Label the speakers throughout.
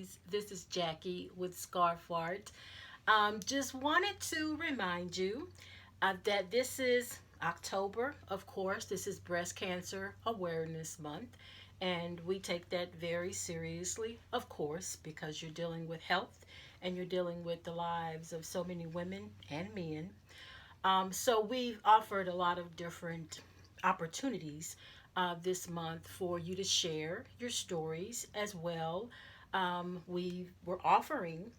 Speaker 1: ladies. This is Jackie with Scarf Art. Just wanted to remind you that this is October, of course. This is Breast Cancer Awareness Month, and we take that very seriously, of course, because you're dealing with health and you're dealing with the lives of so many women and men. So we've offered a lot of different opportunities this month for you to share your stories as well. We were offering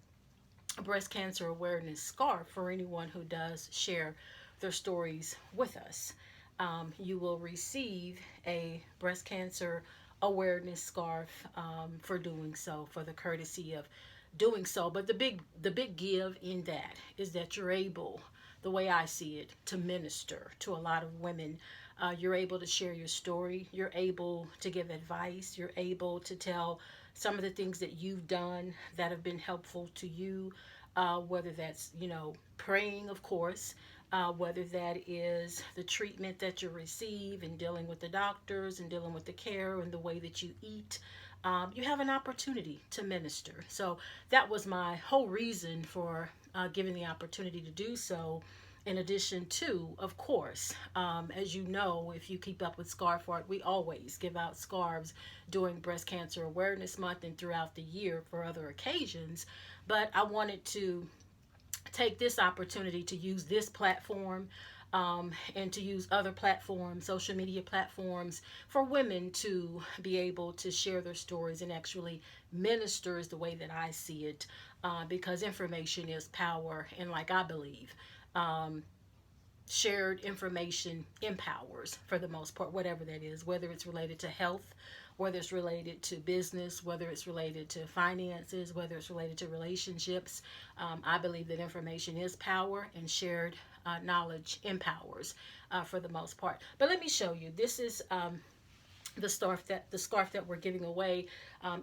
Speaker 1: a breast cancer awareness scarf for anyone who does share their stories with us. You will receive a breast cancer awareness scarf for doing so, for the courtesy of doing so. But the big give in that is that you're able, the way I see it, to minister to a lot of women. You're able to share your story. You're able to give advice. You're able to tell some of the things that you've done that have been helpful to you, whether that's, praying, of course, whether that is the treatment that you receive and dealing with the doctors and dealing with the care and the way that you eat. You have an opportunity to minister. So that was my whole reason for giving the opportunity to do so. In addition to, of course, as you know, if you keep up with Scarf Art, we always give out scarves during Breast Cancer Awareness Month and throughout the year for other occasions. But I wanted to take this opportunity to use this platform and to use other platforms, social media platforms, for women to be able to share their stories and actually minister is the way that I see it, because information is power, and like I believe, shared information empowers for the most part, whatever that is, whether it's related to health, whether it's related to business, whether it's related to finances, whether it's related to relationships. I believe that information is power, and shared knowledge empowers for the most part. But let me show you. This is the scarf that we're giving away.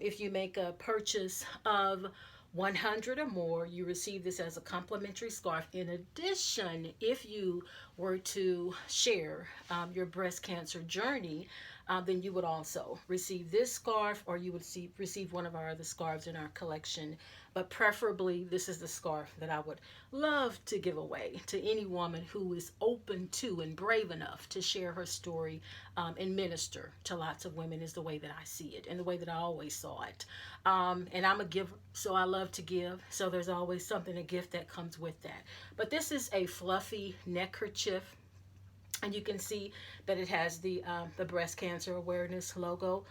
Speaker 1: If you make a purchase of 100 or more, you receive this as a complimentary scarf. In addition, if you were to share your breast cancer journey, then you would also receive this scarf, or you would receive one of our other scarves in our collection. But preferably, this is the scarf that I would love to give away to any woman who is open to and brave enough to share her story and minister to lots of women, is the way that I see it and the way that I always saw it. And I'm a giver, so I love to give. So there's always something, a gift that comes with that. But this is a fluffy neckerchief, and you can see that it has the breast cancer awareness logo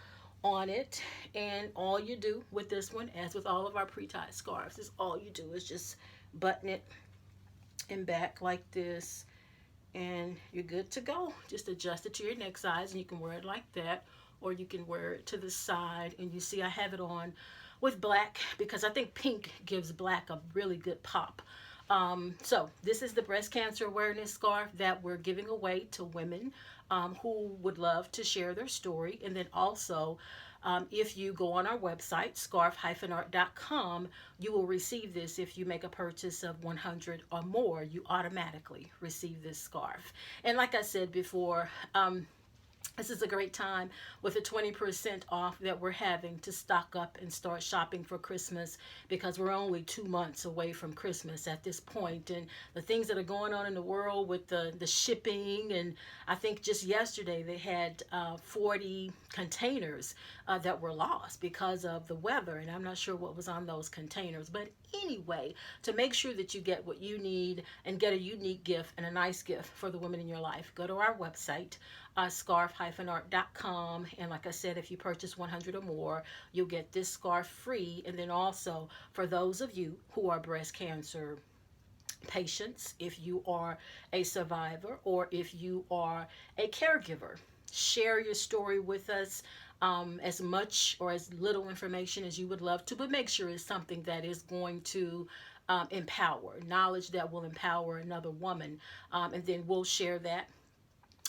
Speaker 1: on it. And all you do with this one, as with all of our pre-tied scarves, is all you do is just button it in back like this, and you're good to go. Just adjust it to your neck size, and you can wear it like that, or you can wear it to the side. And you see I have it on with black because I think pink gives black a really good pop. So this is the breast cancer awareness scarf that we're giving away to women who would love to share their story. And then also, if you go on our website, scarf-art.com, you will receive this. If you make a purchase of 100 or more, you automatically receive this scarf. And like I said before, this is a great time with the 20% off that we're having to stock up and start shopping for Christmas, because we're only 2 months away from Christmas at this point. And the things that are going on in the world with the shipping, and I think just yesterday they had 40 containers that were lost because of the weather, and I'm not sure what was on those containers. But anyway, to make sure that you get what you need and get a unique gift and a nice gift for the women in your life, go to our website, scarf-art.com, and like I said, if you purchase 100 or more, you'll get this scarf free. And then also, for those of you who are breast cancer patients, if you are a survivor or if you are a caregiver, share your story with us, as much or as little information as you would love to, but make sure it's something that is going to empower, knowledge that will empower another woman, and then we'll share that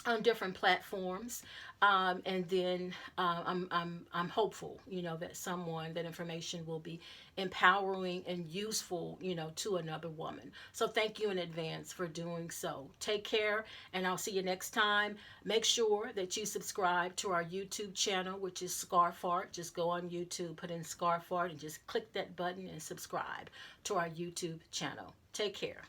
Speaker 1: on different platforms. And then I'm hopeful, that information will be empowering and useful, to another woman. So thank you in advance for doing so. Take care, and I'll see you next time. Make sure that you subscribe to our YouTube channel, which is Scarf Art. Just go on YouTube, put in Scarf Art, and just click that button and subscribe to our YouTube channel. Take care.